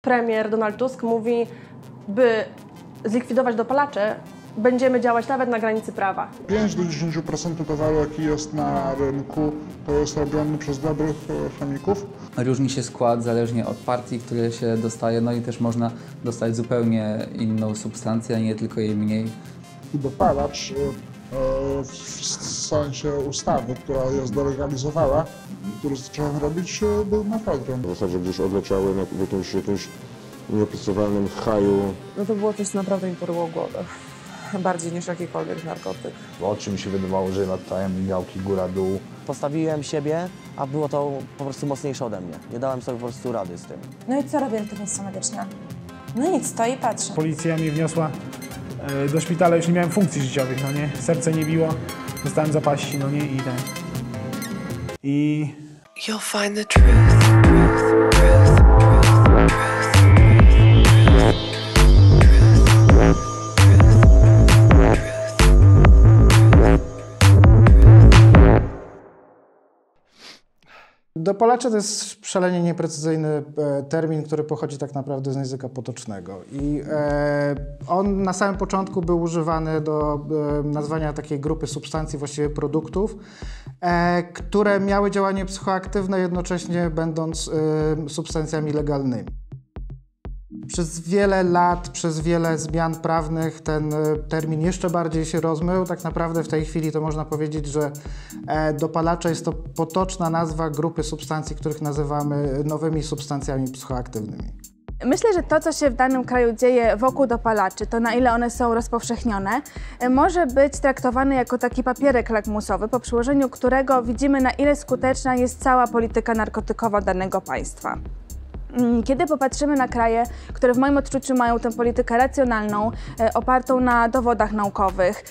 premier Donald Tusk mówi, by zlikwidować dopalacze, będziemy działać nawet na granicy prawa. 5 do 10% towaru, jaki jest na rynku, to jest robiony przez dobrych chemików. Różni się skład zależnie od partii, które się dostaje, no i też można dostać zupełnie inną substancję, a nie tylko jej mniej. Dopalacz w sensie ustawy, która jest delegalizowała, który zacząłem robić, był mefedron. W zasadzie gdzieś odleciały w jakimś nieopisywalnym haju. No to było coś, co naprawdę mi poryło głowę. Bardziej niż jakikolwiek narkotyk. Oczy mi się wydawało, że latają miałki góra-dół. Postawiłem siebie, a było to po prostu mocniejsze ode mnie. Nie dałem sobie po prostu rady z tym. No i co robię w technice medycznej? No nic, stoję i patrzę. Policja mnie wniosła do szpitala, już nie miałem funkcji życiowych, no nie? Serce nie biło, dostałem zapaści, no nie? I You'll find the truth. Dopalacze to jest szalenie nieprecyzyjny termin, który pochodzi tak naprawdę z języka potocznego. I on na samym początku był używany do nazwania takiej grupy substancji, właściwie produktów, które miały działanie psychoaktywne, jednocześnie będąc substancjami legalnymi. Przez wiele lat, przez wiele zmian prawnych ten termin jeszcze bardziej się rozmył. Tak naprawdę w tej chwili to można powiedzieć, że dopalacze jest to potoczna nazwa grupy substancji, których nazywamy nowymi substancjami psychoaktywnymi. Myślę, że to, co się w danym kraju dzieje wokół dopalaczy, to na ile one są rozpowszechnione, może być traktowane jako taki papierek lakmusowy, po przyłożeniu którego widzimy, na ile skuteczna jest cała polityka narkotykowa danego państwa. Kiedy popatrzymy na kraje, które w moim odczuciu mają tę politykę racjonalną, opartą na dowodach naukowych,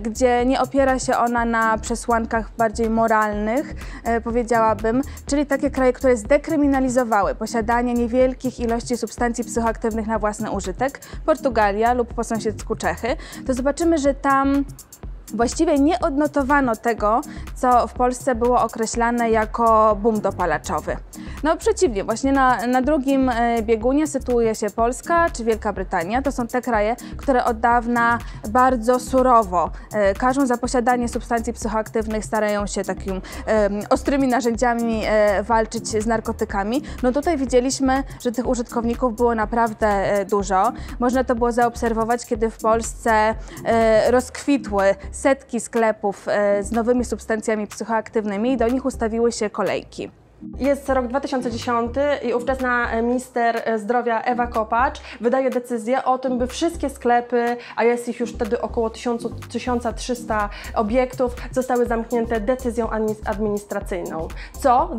gdzie nie opiera się ona na przesłankach bardziej moralnych, powiedziałabym, czyli takie kraje, które zdekryminalizowały posiadanie niewielkich ilości substancji psychoaktywnych na własny użytek, Portugalia lub po sąsiedzku Czechy, to zobaczymy, że tam właściwie nie odnotowano tego, co w Polsce było określane jako boom dopalaczowy. No przeciwnie, właśnie na drugim biegunie sytuuje się Polska czy Wielka Brytania. To są te kraje, które od dawna bardzo surowo karzą za posiadanie substancji psychoaktywnych, starają się takimi ostrymi narzędziami walczyć z narkotykami. No tutaj widzieliśmy, że tych użytkowników było naprawdę dużo. Można to było zaobserwować, kiedy w Polsce rozkwitły setki sklepów z nowymi substancjami psychoaktywnymi i do nich ustawiły się kolejki. Jest rok 2010 i ówczesna minister zdrowia Ewa Kopacz wydaje decyzję o tym, by wszystkie sklepy, a jest ich już wtedy około 1300 obiektów, zostały zamknięte decyzją administracyjną, co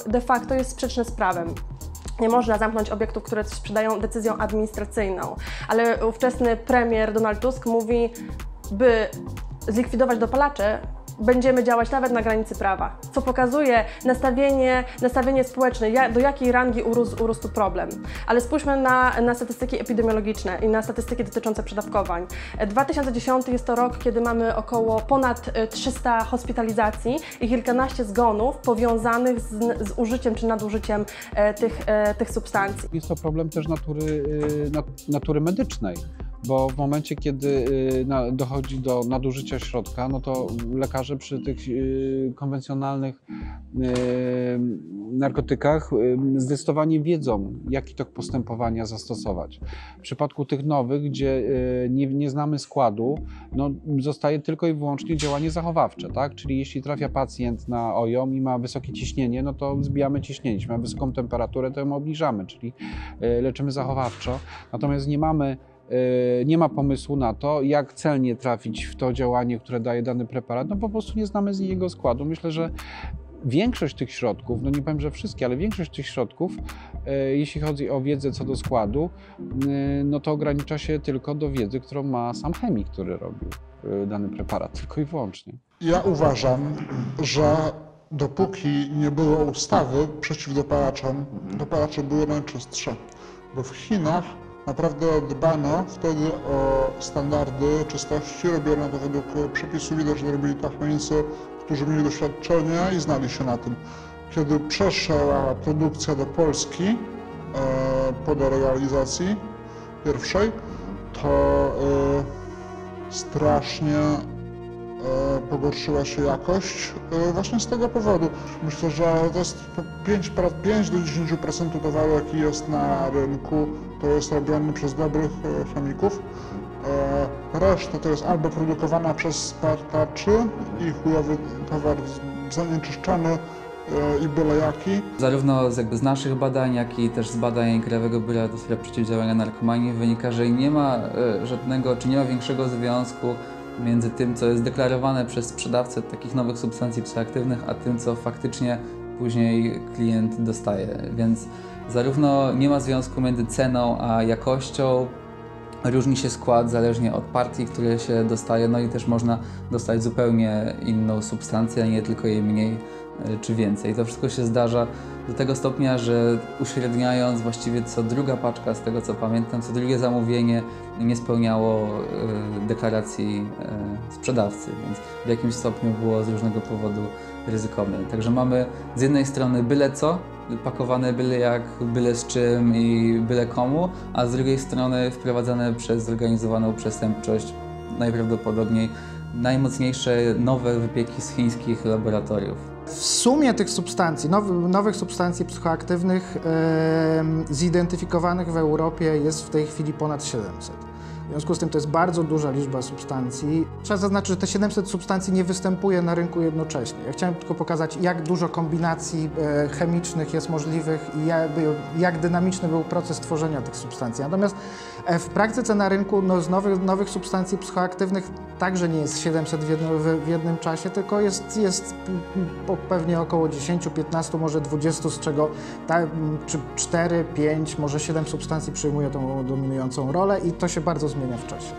de facto jest sprzeczne z prawem. Nie można zamknąć obiektów, które sprzedają decyzją administracyjną, ale ówczesny premier Donald Tusk mówi, by zlikwidować dopalacze, będziemy działać nawet na granicy prawa, co pokazuje nastawienie społeczne, do jakiej rangi urósł tu problem. Ale spójrzmy na statystyki epidemiologiczne i na statystyki dotyczące przedawkowań. 2010 jest to rok, kiedy mamy ponad 300 hospitalizacji i kilkanaście zgonów powiązanych z użyciem czy nadużyciem tych substancji. Jest to problem też natury medycznej. Bo w momencie, kiedy dochodzi do nadużycia środka, no to lekarze przy tych konwencjonalnych narkotykach zdecydowanie wiedzą, jaki tok postępowania zastosować. W przypadku tych nowych, gdzie nie znamy składu, no zostaje tylko i wyłącznie działanie zachowawcze, tak? Czyli jeśli trafia pacjent na OJOM i ma wysokie ciśnienie, no to zbijamy ciśnienie. Jeśli ma wysoką temperaturę, to ją obniżamy, czyli leczymy zachowawczo. Natomiast nie ma pomysłu na to, jak celnie trafić w to działanie, które daje dany preparat, no po prostu nie znamy z jego składu. Myślę, że większość tych środków, no nie powiem, że wszystkie, ale większość tych środków, jeśli chodzi o wiedzę co do składu, no to ogranicza się tylko do wiedzy, którą ma sam chemik, który robił dany preparat, tylko i wyłącznie. Ja uważam, że dopóki nie było ustawy przeciw dopalaczom, dopalacze były najczystsze, bo w Chinach naprawdę dbano wtedy o standardy czystości, robiono to według przepisów. Widać, że robili to chemicy, którzy mieli doświadczenie i znali się na tym. Kiedy przeszła produkcja do Polski, po delegalizacji pierwszej, to strasznie pogorszyła się jakość właśnie z tego powodu. Myślę, że to jest 5 do 10% towaru, jaki jest na rynku, to jest robiony przez dobrych chemików. Reszta to jest albo produkowana przez spartaczy i chujowy towar zanieczyszczony i byle jaki. Zarówno z naszych badań, jak i też z badań Krajowego Biura do Spraw Przeciwdziałania Narkomanii wynika, że nie ma żadnego, czy nie ma większego związku między tym, co jest deklarowane przez sprzedawcę takich nowych substancji psychoaktywnych, a tym, co faktycznie później klient dostaje. Więc zarówno nie ma związku między ceną a jakością, różni się skład zależnie od partii, które się dostaje, no i też można dostać zupełnie inną substancję, a nie tylko jej mniej czy więcej. To wszystko się zdarza do tego stopnia, że uśredniając właściwie co druga paczka, z tego co pamiętam, co drugie zamówienie nie spełniało deklaracji sprzedawcy, więc w jakimś stopniu było z różnego powodu ryzykowne. Także mamy z jednej strony byle co, pakowane byle jak, byle z czym i byle komu, a z drugiej strony wprowadzane przez zorganizowaną przestępczość najprawdopodobniej najmocniejsze nowe wypieki z chińskich laboratoriów. W sumie tych substancji, nowych substancji psychoaktywnych zidentyfikowanych w Europie jest w tej chwili ponad 700. W związku z tym to jest bardzo duża liczba substancji. Trzeba zaznaczyć, że te 700 substancji nie występuje na rynku jednocześnie. Ja chciałem tylko pokazać, jak dużo kombinacji chemicznych jest możliwych i jak dynamiczny był proces tworzenia tych substancji. Natomiast w praktyce na rynku z nowych substancji psychoaktywnych także nie jest 700 w jednym czasie, tylko jest pewnie około 10, 15, może 20, z czego 4, 5, może 7 substancji przyjmuje tą dominującą rolę i to się bardzo zmienia w czasie.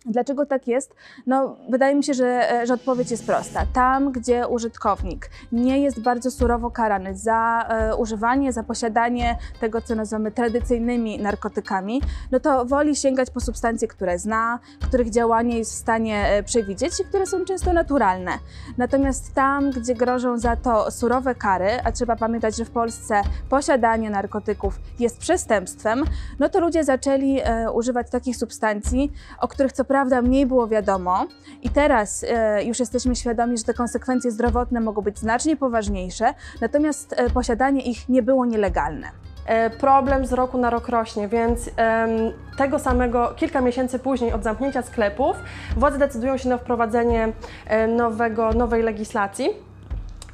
Dlaczego tak jest? No, wydaje mi się, że odpowiedź jest prosta. Tam, gdzie użytkownik nie jest bardzo surowo karany za używanie, za posiadanie tego, co nazywamy tradycyjnymi narkotykami, no to woli sięgać po substancje, które zna, których działanie jest w stanie przewidzieć i które są często naturalne. Natomiast tam, gdzie grożą za to surowe kary, a trzeba pamiętać, że w Polsce posiadanie narkotyków jest przestępstwem, no to ludzie zaczęli używać takich substancji, o których co prawda mniej było wiadomo i teraz już jesteśmy świadomi, że te konsekwencje zdrowotne mogą być znacznie poważniejsze, natomiast posiadanie ich nie było nielegalne. Problem z roku na rok rośnie, więc tego samego kilka miesięcy później od zamknięcia sklepów władze decydują się na wprowadzenie nowej legislacji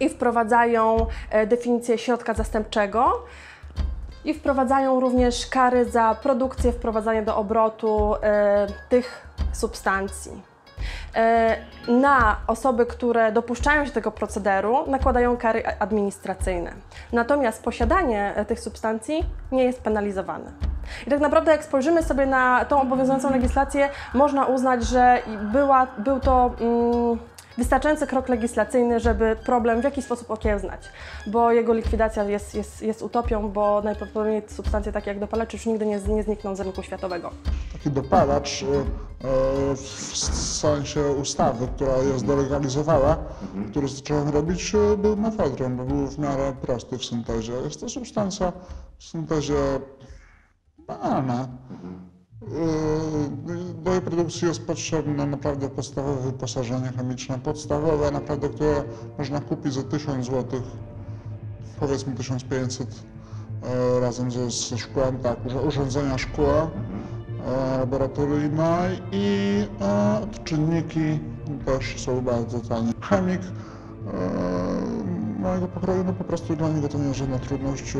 i wprowadzają definicję środka zastępczego. I wprowadzają również kary za produkcję, wprowadzanie do obrotu tych substancji. Na osoby, które dopuszczają się tego procederu, nakładają kary administracyjne. Natomiast posiadanie tych substancji nie jest penalizowane. I tak naprawdę jak spojrzymy sobie na tą obowiązującą legislację, można uznać, że był to wystarczający krok legislacyjny, żeby problem w jakiś sposób okiełznać, bo jego likwidacja jest utopią, bo najprawdopodobniej substancje takie jak dopalacze już nigdy nie znikną z rynku światowego. Taki dopalacz w sensie ustawy, która jest delegalizowała, który zacząłem robić, był mefedron, bo był w miarę prosty w syntezie. Jest to substancja w syntezie banalna. Do jej produkcji jest potrzebne naprawdę podstawowe wyposażenie chemiczne, podstawowe naprawdę, które można kupić za 1000 zł, powiedzmy 1500 razem ze szkłem, tak, urządzenia szkła laboratoryjne i czynniki też są bardzo tanie. Chemik mojego pokroju, no po prostu dla niego to nie jest żadna trudność,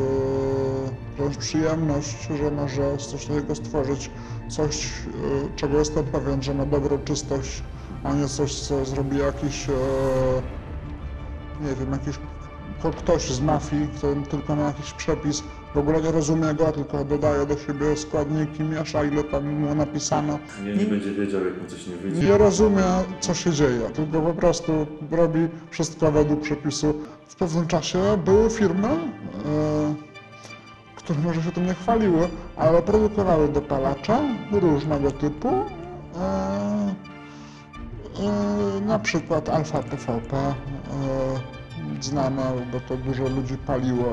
wręcz przyjemność, że może z coś takiego stworzyć coś, czego jestem pewien, że ma dobrą czystość, a nie coś, co zrobi jakiś, nie wiem, jakiś ktoś z mafii, kto tylko ma jakiś przepis, w ogóle nie rozumie go, tylko dodaje do siebie składniki, miesza, ile tam mu napisano. Nie będzie wiedział, jak mu coś nie wyjdzie. Nie rozumie, co się dzieje, tylko po prostu robi wszystko według przepisu. W pewnym czasie były firmy, które może się tym nie chwaliły, ale produkowały dopalacze różnego typu. Na przykład Alfa TVP, znane, bo to dużo ludzi paliło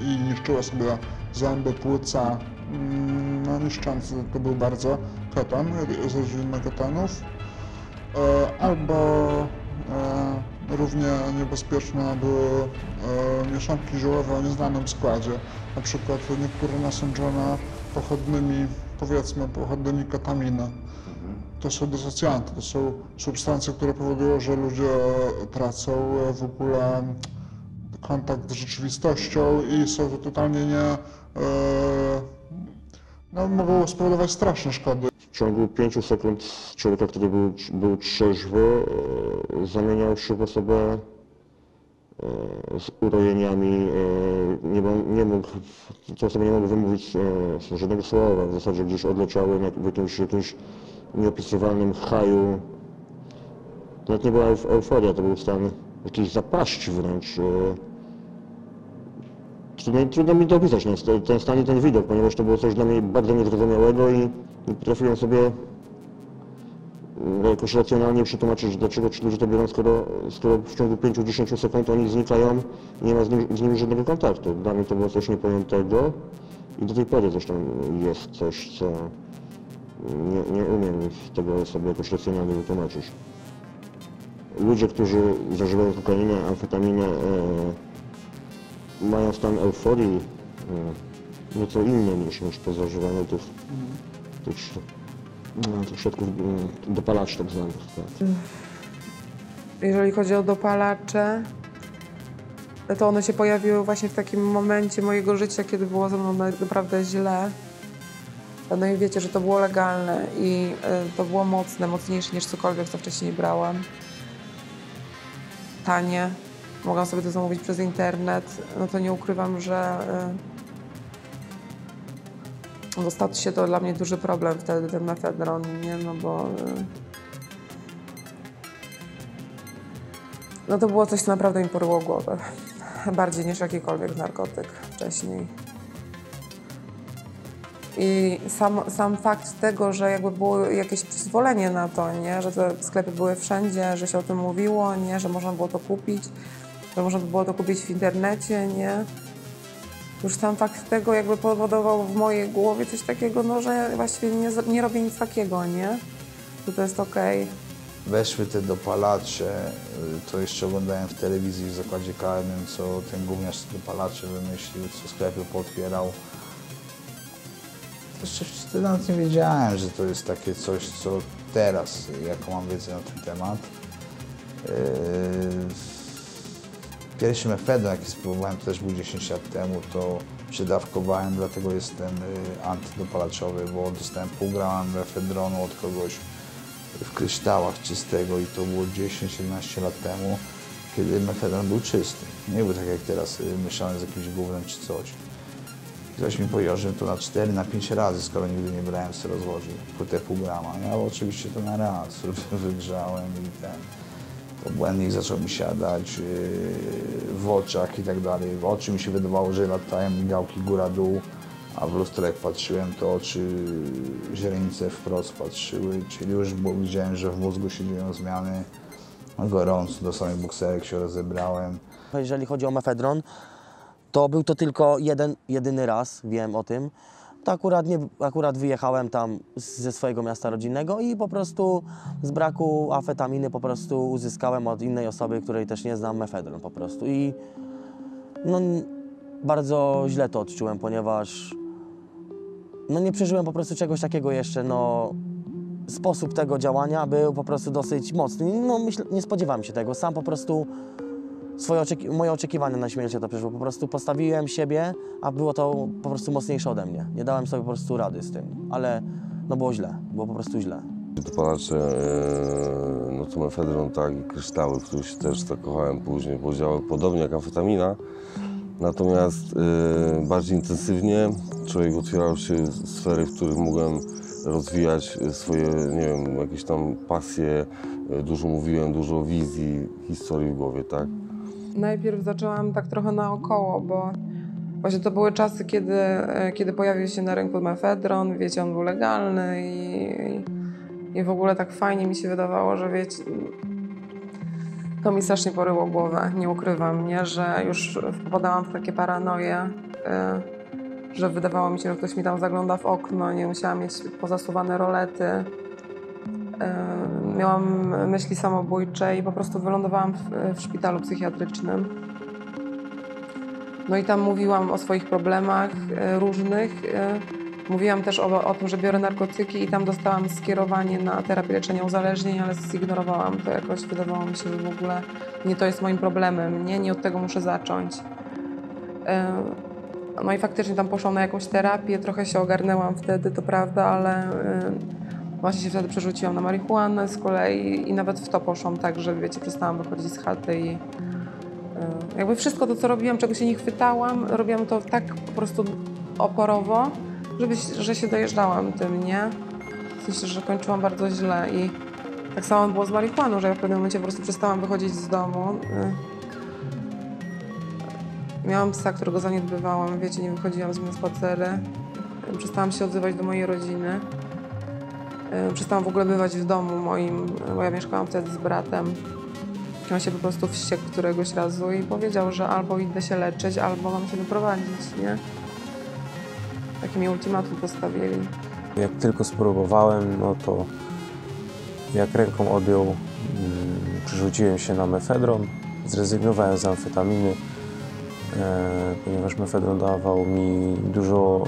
i niszczyło sobie zęby, płuca, no niszczący to był bardzo keton, z rodziny ketonów, albo równie niebezpieczne były mieszanki ziołowe o nieznanym składzie, na przykład niektóre nasączone pochodnymi ketaminy. To są dysocjanty, to są substancje, które powodują, że ludzie tracą w ogóle kontakt z rzeczywistością i są to totalnie mogą spowodować straszne szkody. W ciągu 5 sekund człowieka, który był trzeźwy, zamieniał się w osobę z urojeniami, nie mógł wymówić żadnego słowa, w zasadzie gdzieś odleciały w jakimś nieopisywalnym haju. To nawet nie była euforia, to był stan jakiejś zapaści wręcz. Trudno mi to opisać, ten stan i ten widok, ponieważ to było coś dla mnie bardzo niezrozumiałego i potrafiłem sobie jakoś racjonalnie przetłumaczyć, dlaczego ci ludzie to biorą, skoro w ciągu 5-10 sekund oni znikają i nie ma z nimi żadnego kontaktu. Dla mnie to było coś niepojętego i do tej pory zresztą jest coś, co nie umiem tego sobie jakoś racjonalnie wytłumaczyć. Ludzie, którzy zażywają kokainę, amfetaminę, mają stan euforii nieco inny niż po zażywaniu tych środków dopalaczy tak zwanych. Tak. Jeżeli chodzi o dopalacze, to one się pojawiły właśnie w takim momencie mojego życia, kiedy było ze mną naprawdę źle. No i wiecie, że to było legalne i to było mocne, mocniejsze niż cokolwiek, co wcześniej brałam. Tanie. Mogłam sobie to zamówić przez internet. No to nie ukrywam, że stał się to dla mnie duży problem wtedy, ten mefedron, nie? No bo no to było coś, co naprawdę mi poryło głowę. Bardziej niż jakikolwiek narkotyk wcześniej. I sam fakt tego, że jakby było jakieś przyzwolenie na to, nie? Że te sklepy były wszędzie, że się o tym mówiło, nie? Że można było to kupić, że można było to kupić w internecie, nie? Już sam fakt tego jakby powodował w mojej głowie coś takiego, no, że właściwie nie robię nic takiego, nie? Że to jest okej. Weszły te dopalacze, to jeszcze oglądałem w telewizji w zakładzie karnym, co ten gówniarz dopalacze wymyślił, co sklepy pootwierał. Jeszcze wtedy nawet nie wiedziałem, że to jest takie coś, co teraz, jaką mam wiedzę na ten temat. Pierwszy mefedron, jaki spróbowałem, to też był 10 lat temu, to przedawkowałem, dlatego jestem antydopalaczowy, bo dostałem pół grama mefedronu od kogoś w kryształach czystego i to było 10-11 lat temu, kiedy mefedron był czysty. Nie był tak jak teraz mieszany z jakimś gównem czy coś. Ktoś mi powiedział, że to na 4-5 razy, skoro nigdy nie brałem, sobie rozłożył płytę pół grama. Ja oczywiście to na raz wygrzałem i to błędnik zaczął mi siadać w oczach i tak dalej. W oczy mi się wydawało, że latają migałki góra-dół, a w lustro jak patrzyłem, to oczy, źrenice wprost patrzyły, czyli już widziałem, że w mózgu się dzieją zmiany. Gorąco do samych bokserek się rozebrałem. Jeżeli chodzi o mefedron, to był to tylko jedyny raz, wiem o tym. To akurat wyjechałem tam ze swojego miasta rodzinnego i po prostu z braku amfetaminy po prostu uzyskałem od innej osoby, której też nie znam, mefedron po prostu. I no, bardzo źle to odczułem, ponieważ no, nie przeżyłem po prostu czegoś takiego jeszcze. No, sposób tego działania był po prostu dosyć mocny. No, nie spodziewałem się tego. Sam po prostu moje oczekiwania na śmierć to przeszło. Po prostu postawiłem siebie, a było to po prostu mocniejsze ode mnie. Nie dałem sobie po prostu rady z tym, ale no było źle, było po prostu źle. Dopalacze, no to mefedron, tak, i kryształy, w których się też zakochałem później, bo działały podobnie jak amfetamina, natomiast bardziej intensywnie człowiek otwierał się sfery, w których mogłem rozwijać swoje, nie wiem, jakieś tam pasje, dużo mówiłem, dużo wizji, historii w głowie, tak? Najpierw zaczęłam tak trochę naokoło, bo właśnie to były czasy, kiedy pojawił się na rynku mefedron, wiecie, on był legalny i w ogóle tak fajnie mi się wydawało, że wiecie, to mi strasznie poryło głowę, nie ukrywam, nie, że już popadałam w takie paranoje, że wydawało mi się, że ktoś mi tam zagląda w okno, nie musiałam mieć pozasuwane rolety. Miałam myśli samobójcze i po prostu wylądowałam w szpitalu psychiatrycznym. No i tam mówiłam o swoich problemach różnych. Mówiłam też o tym, że biorę narkotyki i tam dostałam skierowanie na terapię leczenia uzależnień, ale zignorowałam to jakoś. Wydawało mi się, że w ogóle nie to jest moim problemem, nie od tego muszę zacząć. No i faktycznie tam poszłam na jakąś terapię, trochę się ogarnęłam wtedy, to prawda, ale właśnie się wtedy przerzuciłam na marihuanę z kolei i nawet w to poszłam tak, że wiecie, przestałam wychodzić z chaty i jakby wszystko to, co robiłam, czego się nie chwytałam, robiłam to tak po prostu oporowo, że się dojeżdżałam tym, nie? W sensie, że kończyłam bardzo źle i tak samo było z marihuaną, że ja w pewnym momencie po prostu przestałam wychodzić z domu. Miałam psa, którego zaniedbywałam, wiecie, nie wychodziłam z nim na spacery. Przestałam się odzywać do mojej rodziny. Przestałam w ogóle bywać w domu moim, bo ja mieszkałam wtedy z bratem. On się po prostu wściekł któregoś razu i powiedział, że albo idę się leczyć, albo mam się wyprowadzić, nie? Taki mi ultimatum postawili. Jak tylko spróbowałem, no to jak ręką odjął, przerzuciłem się na mefedron, zrezygnowałem z amfetaminy, ponieważ mefedron dawał mi dużo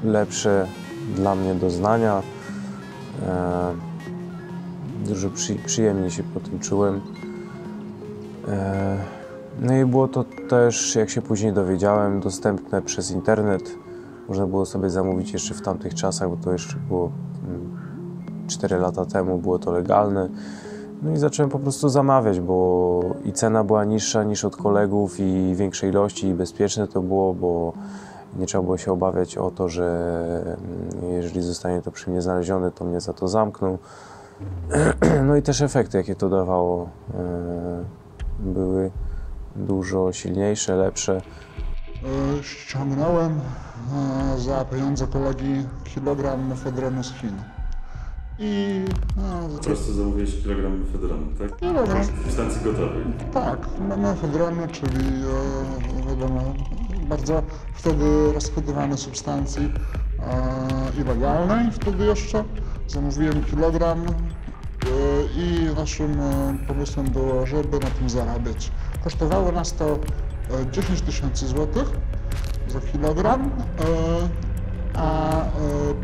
lepsze dla mnie doznania. Dużo przyjemniej się po tym czułem. No i było to też, jak się później dowiedziałem, dostępne przez internet. Można było sobie zamówić jeszcze w tamtych czasach, bo to jeszcze było 4 lata temu, było to legalne. No i zacząłem po prostu zamawiać, bo i cena była niższa niż od kolegów i większej ilości i bezpieczne to było, bo nie trzeba było się obawiać o to, że jeżeli zostanie to przy mnie znalezione, to mnie za to zamkną. No i też efekty, jakie to dawało, były dużo silniejsze, lepsze. Ściągnąłem za pieniądze kolegi kilogram mefedronu z Chin. I po prostu zamówiłeś kilogram mefedronu, tak? Kilogram. Substancji gotowej. Tak, mefedronu, czyli wiadomo, bardzo wtedy rozchwytywanej substancji ilegalnej. Wtedy jeszcze zamówiłem kilogram i naszym pomysłem było, żeby na tym zarabiać. Kosztowało nas to 10 000 złotych za kilogram, a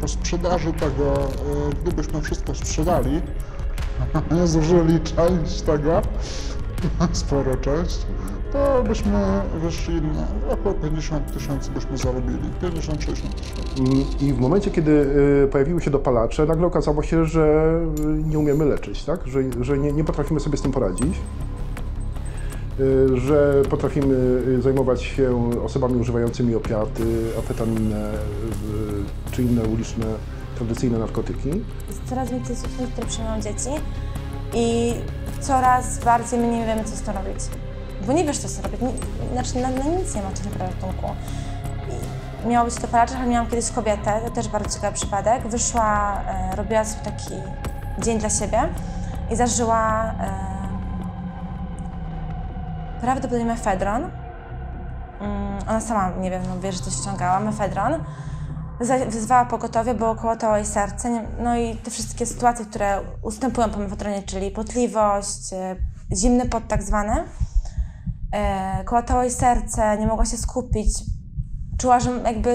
po sprzedaży tego, gdybyśmy wszystko sprzedali, nie zużyli część tego, sporo część, to byśmy wyszli na około 50 000 byśmy zarobili, 50-60 000. I w momencie, kiedy pojawiły się dopalacze, nagle okazało się, że nie umiemy leczyć, tak? Że nie potrafimy sobie z tym poradzić, że potrafimy zajmować się osobami używającymi opiaty, amfetaminę czy inne uliczne, tradycyjne narkotyki. Jest coraz więcej substancji, które przyjmują dzieci i coraz bardziej my nie wiemy, co z tym robić. Bo nie wiesz, co z tym robić, znaczy na nic nie ma tak naprawdę ratunku. Miało być to dopalacze, ale miałam kiedyś kobietę, to też bardzo ciekawy przypadek. Wyszła, robiła sobie taki dzień dla siebie i zażyła prawdopodobnie mefedron. Ona sama, nie wiem, no wie, że coś ściągała, mefedron. Wezwała pogotowie, bo kołatało jej serce. No i te wszystkie sytuacje, które ustępują po mefedronie, czyli potliwość, zimny pot tak zwany. Kołatało jej serce, nie mogła się skupić. Czuła, że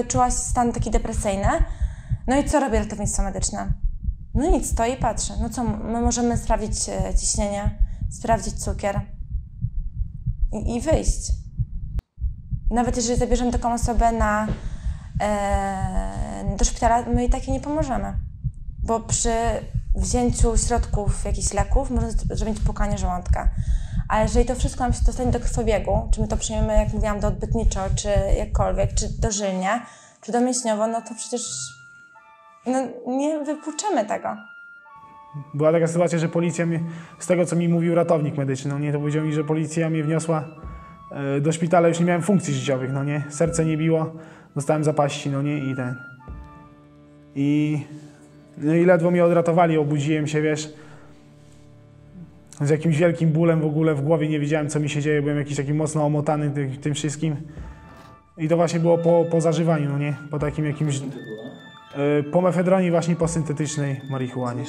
czuła stan taki depresyjny. No i co robi ratownictwo medyczne? No nic, stoi i patrzy. No co, my możemy sprawdzić ciśnienie, sprawdzić cukier i wyjść. Nawet jeżeli zabierzemy taką osobę do szpitala, my jej takiej nie pomożemy. Bo przy wzięciu środków, jakichś leków, można zrobić płukanie żołądka. A jeżeli to wszystko nam się dostanie do krwobiegu, czy my to przyjmiemy, jak mówiłam, doodbytniczo, czy jakkolwiek, czy dożylnie, czy domięśniowo, no to przecież nie wypłuczemy tego. Była taka sytuacja, że policja mnie, z tego co mi mówił ratownik medyczny, no nie, to powiedział mi, że policja mnie wniosła do szpitala, już nie miałem funkcji życiowych, no nie, serce nie biło, dostałem zapaści, no nie, no i ledwo mnie odratowali, obudziłem się, wiesz, z jakimś wielkim bólem w ogóle w głowie, nie wiedziałem, co mi się dzieje, byłem jakiś taki mocno omotany tym wszystkim. I to właśnie było po zażywaniu, no nie? Po takim jakimś... Po mefedronie właśnie po syntetycznej marihuanie.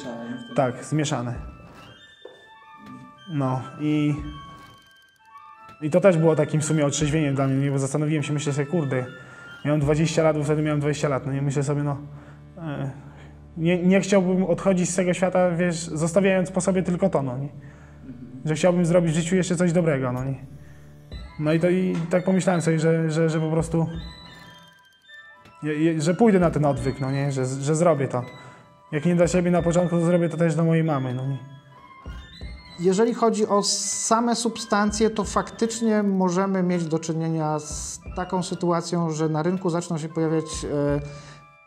Tak, zmieszane. No i to też było takim w sumie otrzeźwieniem dla mnie, bo zastanowiłem się, myślę sobie, kurde, miałem 20 lat, bo wtedy miałem 20 lat, no nie, myślę sobie, no... Nie chciałbym odchodzić z tego świata, wiesz, zostawiając po sobie tylko to, no nie? Że chciałbym zrobić w życiu jeszcze coś dobrego, no nie? No i tak pomyślałem sobie, że po prostu... że pójdę na ten odwyk, no nie? Że zrobię to. Jak nie dla siebie na początku, to zrobię to też dla mojej mamy, no nie? Jeżeli chodzi o same substancje, to faktycznie możemy mieć do czynienia z taką sytuacją, że na rynku zaczną się pojawiać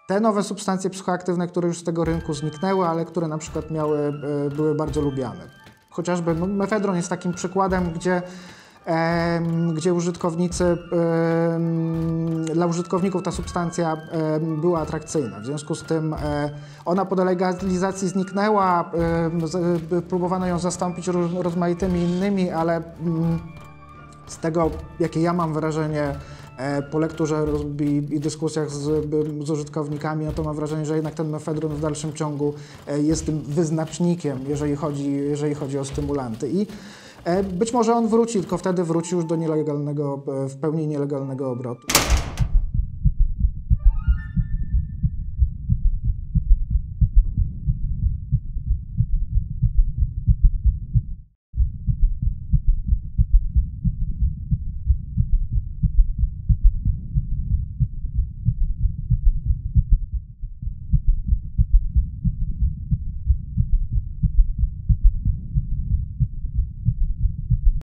te nowe substancje psychoaktywne, które już z tego rynku zniknęły, ale które na przykład były bardzo lubiane. Chociażby mefedron jest takim przykładem, gdzie użytkownicy, dla użytkowników ta substancja była atrakcyjna. W związku z tym ona po legalizacji zniknęła, próbowano ją zastąpić rozmaitymi innymi, ale z tego, jakie ja mam wrażenie po lekturze i dyskusjach z użytkownikami, no to mam wrażenie, że jednak ten mefedron w dalszym ciągu jest tym wyznacznikiem, jeżeli chodzi o stymulanty. I być może on wróci, tylko wtedy wróci już do nielegalnego, w pełni nielegalnego obrotu.